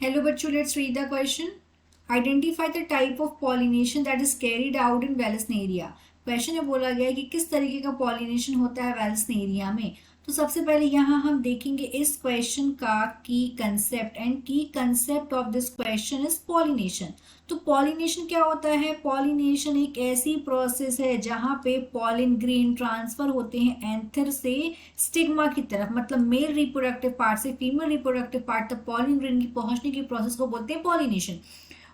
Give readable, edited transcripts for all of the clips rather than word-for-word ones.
Hello बच्चों, let's read the question. Identify the type of pollination that is carried out in Vallisneria. Question में बोला गया है कि किस तरीके का पॉलिनेशन होता है वैल्सनेरिया में. तो सबसे पहले यहाँ हम देखेंगे इस क्वेश्चन का की कंसेप्ट एंड की concept of this question is pollination. तो पॉलिनेशन क्या होता है? पॉलिनेशन एक ऐसी प्रोसेस है जहाँ पे पॉलिन ग्रेन ट्रांसफर होते हैं एंथर से स्टिग्मा की तरफ, मतलब मेल रिप्रोडक्टिव पार्ट से फीमेल रिप्रोडक्टिव पार्ट तक पॉलिन ग्रेन की पहुंचने की प्रोसेस को बोलते हैं पॉलिनेशन.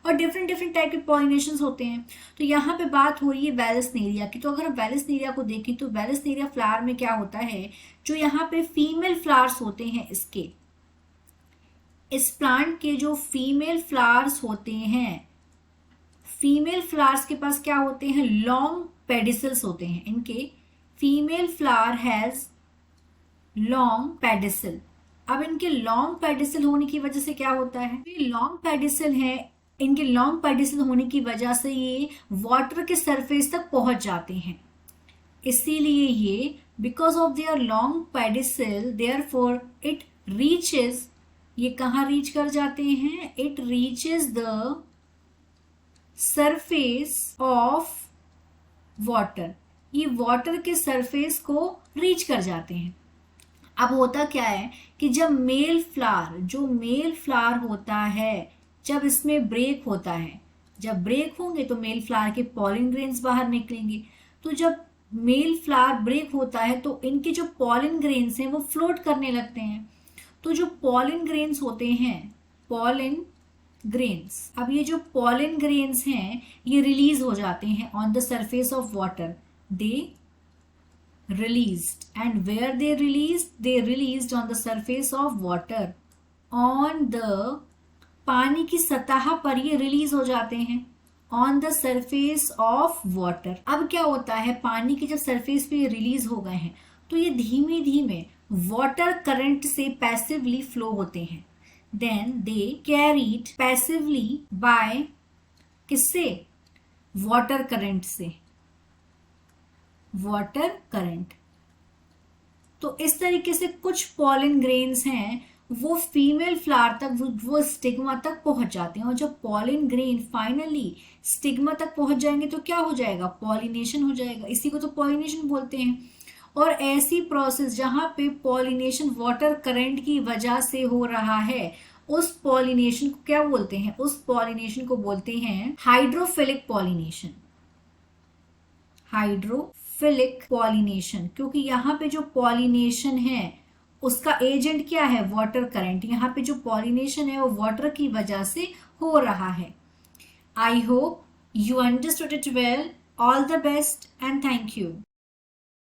और डिफरेंट डिफरेंट टाइप के पॉलिनेशन होते हैं. तो यहाँ पे बात हो रही है वैल्सनेरिया की. तो अगर हम वैल्सनेरिया को देखें तो वैल्सनेरिया फ्लावर में क्या होता है, जो यहाँ पे फीमेल फ्लावर्स होते हैं इसके, इस प्लांट के जो फीमेल फ्लावर्स होते हैं, फीमेल फ्लावर्स के पास क्या होते हैं, लॉन्ग पेडिसल्स होते हैं. इनके female flower has long pedicel. अब इनके लॉन्ग पेडिसल होने की वजह से क्या होता है, लॉन्ग पेडिसल है, इनके लॉन्ग पेडिसल होने की वजह से ये वाटर के सरफेस तक पहुंच जाते हैं. इसीलिए ये because of their long pedicel therefore it reaches, ये कहाँ रीच कर जाते हैं, it reaches the surface of water. ये वाटर के सरफेस को रीच कर जाते हैं. अब होता क्या है कि जब मेल फ्लावर, जो मेल फ्लावर होता है, जब इसमें ब्रेक होता है, जब ब्रेक होंगे तो मेल फ्लावर के पॉलिन ग्रेन्स बाहर निकलेंगे. तो जब मेल फ्लावर ब्रेक होता है तो इनके जो पॉलिन ग्रेन्स हैं वो फ्लोट करने लगते हैं. तो जो पॉलिन ग्रेन्स होते हैं, पॉलिन ग्रेन्स, अब ये जो पॉलिन ग्रेन्स हैं ये रिलीज हो जाते हैं on the surface of water. They released, and where they released on the surface of water, on the, पानी की सतह पर ये रिलीज हो जाते हैं on the surface of water. अब क्या होता है, पानी की जब सरफेस पे रिलीज हो गए हैं तो ये धीमे धीमे वाटर करंट से पैसिवली फ्लो होते हैं. Then they carried passively by, किससे, वाटर करंट से, वाटर करंट. तो इस तरीके से कुछ पॉलिन ग्रेन्स हैं वो फीमेल फ्लावर तक, वो स्टिग्मा तक पहुंच जाते हैं. और जब पॉलिन ग्रेन फाइनली स्टिग्मा तक पहुंच जाएंगे तो क्या हो जाएगा, पॉलिनेशन हो जाएगा. इसी को तो पॉलिनेशन बोलते हैं. और ऐसी प्रोसेस जहां पे पॉलिनेशन वाटर करंट की वजह से हो रहा है, उस पॉलिनेशन को क्या बोलते हैं, उस पॉलिनेशन को बोलते हैं हाइड्रोफिलिक पॉलिनेशन. हाइड्रोफिलिक पॉलिनेशन, क्योंकि यहाँ पे जो पॉलिनेशन है उसका एजेंट क्या है, वाटर करंट. यहाँ पे जो पॉलिनेशन है वो वाटर की वजह से हो रहा है. I hope you understood it well. All the best and thank you.